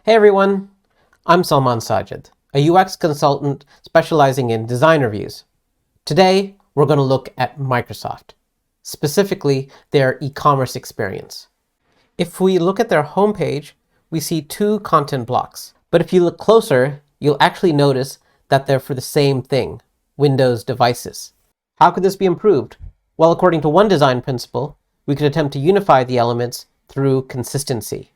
Hey everyone, I'm Salman, a UX consultant specializing in design reviews. Today, we're going to look at Microsoft, specifically their e-commerce experience. If we look at their homepage, we see two content blocks. But if you look closer, you'll actually notice that they're for the same thing, Windows devices. How could this be improved? Well, according to one design principle, we could attempt to unify the elements through consistency.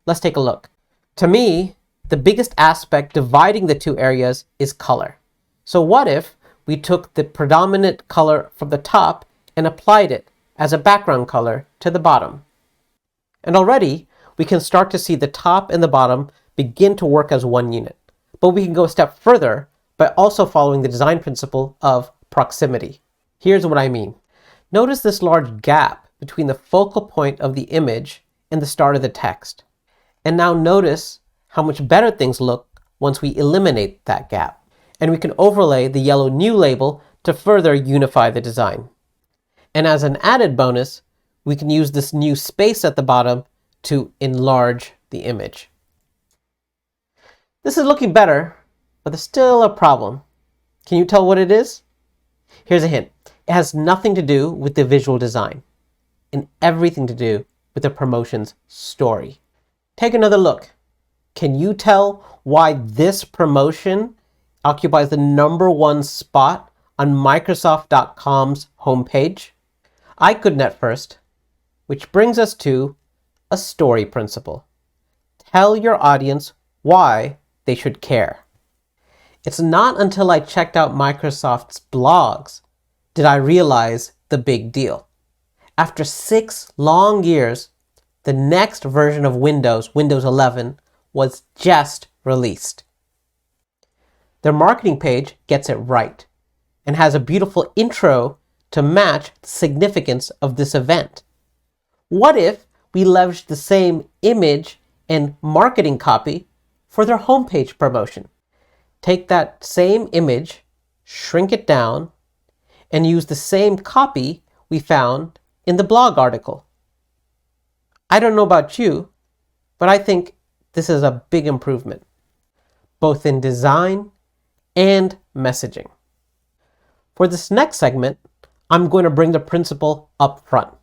Let's take a look. To me, the biggest aspect dividing the two areas is color. So what if we took the predominant color from the top and applied it as a background color to the bottom? And already, we can start to see the top and the bottom begin to work as one unit. But we can go a step further by also following the design principle of proximity. Here's what I mean. Notice this large gap between the focal point of the image and the start of the text. And now notice how much better things look once we eliminate that gap. And we can overlay the yellow new label to further unify the design. And as an added bonus, we can use this new space at the bottom to enlarge the image. This is looking better, but there's still a problem. Can you tell what it is? Here's a hint. It has nothing to do with the visual design and everything to do with the promotion's story. Take another look. Can you tell why this promotion occupies the #1 spot on Microsoft.com's homepage? I couldn't at first, which brings us to a story principle. Tell your audience why they should care. It's not until I checked out Microsoft's blogs did I realize the big deal. After 6 long years, the next version of Windows, Windows 11, was just released. Their marketing page gets it right and has a beautiful intro to match the significance of this event. What if we leveraged the same image and marketing copy for their homepage promotion? Take that same image, shrink it down, and use the same copy we found in the blog article. I don't know about you, but I think this is a big improvement, both in design and messaging. For this next segment, I'm going to bring the principle up front.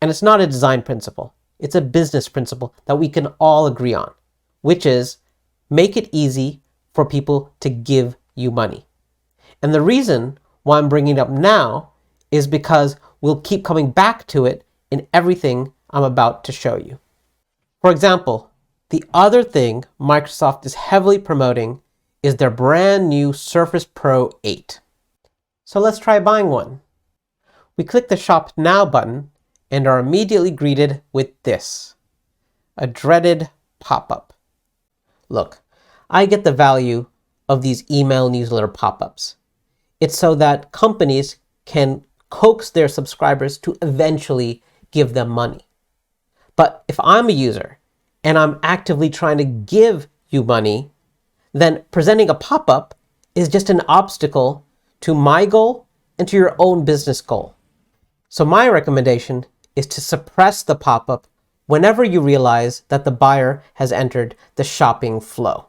And it's not a design principle. It's a business principle that we can all agree on, which is make it easy for people to give you money. And the reason why I'm bringing it up now is because we'll keep coming back to it in everything I'm about to show you. For example, the other thing Microsoft is heavily promoting is their brand new Surface Pro 8. So let's try buying one. We click the Shop Now button and are immediately greeted with this, a dreaded pop-up. Look, I get the value of these email newsletter pop-ups. It's so that companies can coax their subscribers to eventually give them money. But if I'm a user and I'm actively trying to give you money, then presenting a pop-up is just an obstacle to my goal and to your own business goal. So my recommendation is to suppress the pop-up whenever you realize that the buyer has entered the shopping flow.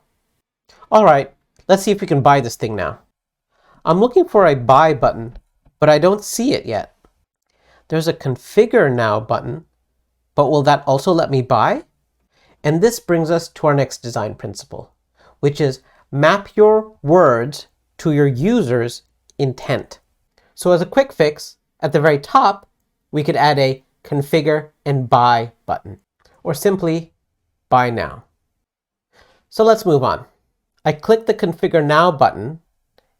All right, let's see if we can buy this thing now. I'm looking for a buy button, but I don't see it yet. There's a configure now button, but will that also let me buy? And this brings us to our next design principle, which is map your words to your user's intent. So as a quick fix, at the very top, we could add a configure and buy button, or simply buy now. So let's move on. I click the configure now button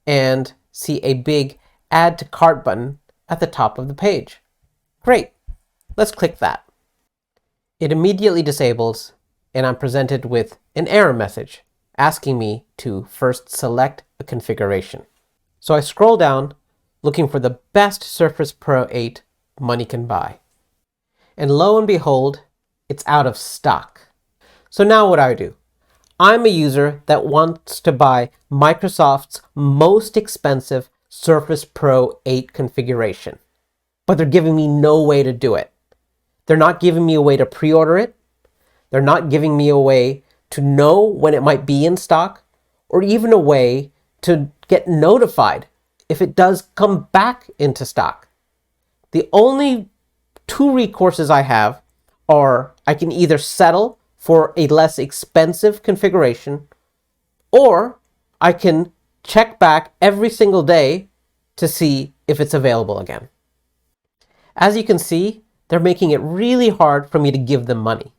and see a big add to cart button at the top of the page. Great, let's click that. It immediately disables, and I'm presented with an error message asking me to first select a configuration. So I scroll down looking for the best Surface Pro 8 money can buy. And lo and behold, it's out of stock. So now what do I do? I'm a user that wants to buy Microsoft's most expensive Surface Pro 8 configuration, but they're giving me no way to do it. They're not giving me a way to pre-order it. They're not giving me a way to know when it might be in stock, or even a way to get notified if it does come back into stock. The only two recourses I have are I can either settle for a less expensive configuration, or I can check back every single day to see if it's available again. As you can see, they're making it really hard for me to give them money.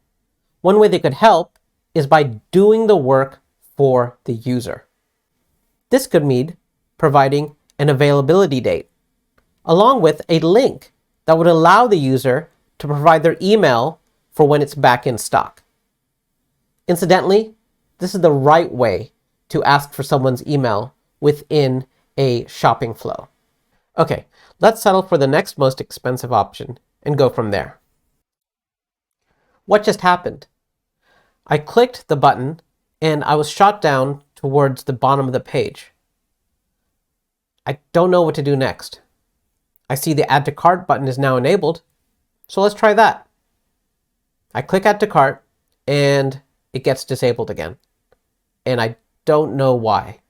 One way they could help is by doing the work for the user. This could mean providing an availability date, along with a link that would allow the user to provide their email for when it's back in stock. Incidentally, this is the right way to ask for someone's email within a shopping flow. Okay, let's settle for the next most expensive option and go from there. What just happened? I clicked the button and I was shot down towards the bottom of the page. I don't know what to do next. I see the Add to Cart button is now enabled, so let's try that. I click Add to Cart and it gets disabled again. And I don't know why.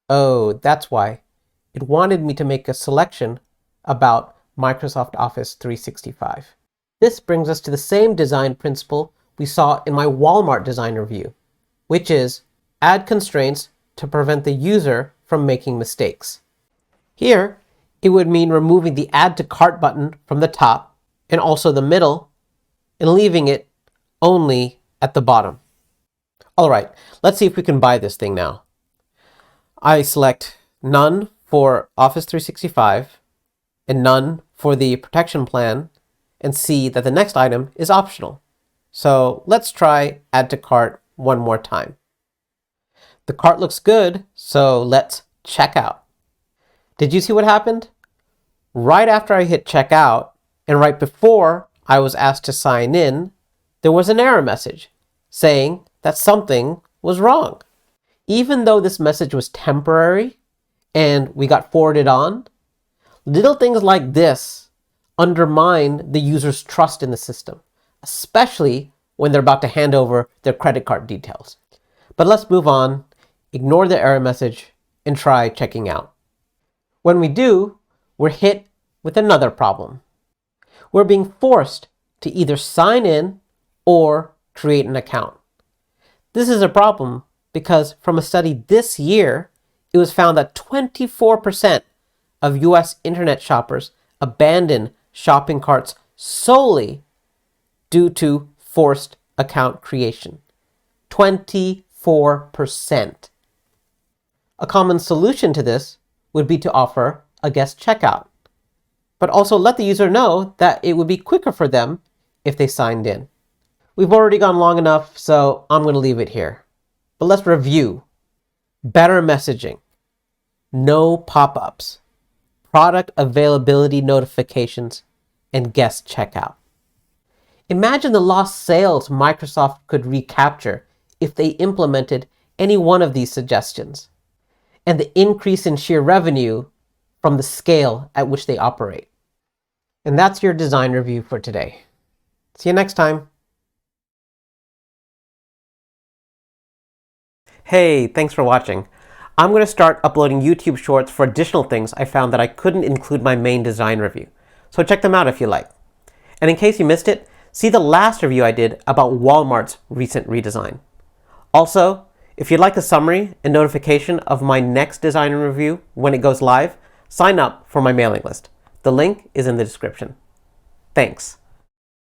Oh, that's why. It wanted me to make a selection about Microsoft Office 365. This brings us to the same design principle we saw in my Walmart design review, which is add constraints to prevent the user from making mistakes. Here, it would mean removing the Add to Cart button from the top and also the middle, and leaving it only at the bottom. All right, let's see if we can buy this thing now. I select none for Office 365 and none for the protection plan, and see that the next item is optional. So let's try Add to Cart one more time. The cart looks good, so let's check out. Did you see what happened? Right after I hit checkout, and right before I was asked to sign in, there was an error message saying that something was wrong. Even though this message was temporary and we got forwarded on, little things like this undermine the user's trust in the system, especially when they're about to hand over their credit card details. But let's move on, ignore the error message, and try checking out. When we do, we're hit with another problem. We're being forced to either sign in or create an account. This is a problem because from a study this year, it was found that 24% of US internet shoppers abandon shopping carts solely due to forced account creation. 24%. A common solution to this would be to offer a guest checkout, but also let the user know that it would be quicker for them if they signed in. We've already gone long enough, so I'm going to leave it here. But let's review. Better messaging, no pop-ups, product availability notifications, and guest checkout. Imagine the lost sales Microsoft could recapture if they implemented any one of these suggestions, and the increase in sheer revenue from the scale at which they operate. And that's your design review for today. See you next time. Hey, thanks for watching. I'm going to start uploading YouTube shorts for additional things I found that I couldn't include my main design review. So check them out if you like. And in case you missed it, see the last review I did about Walmart's recent redesign. Also, if you'd like a summary and notification of my next design review when it goes live, sign up for my mailing list. The link is in the description. Thanks.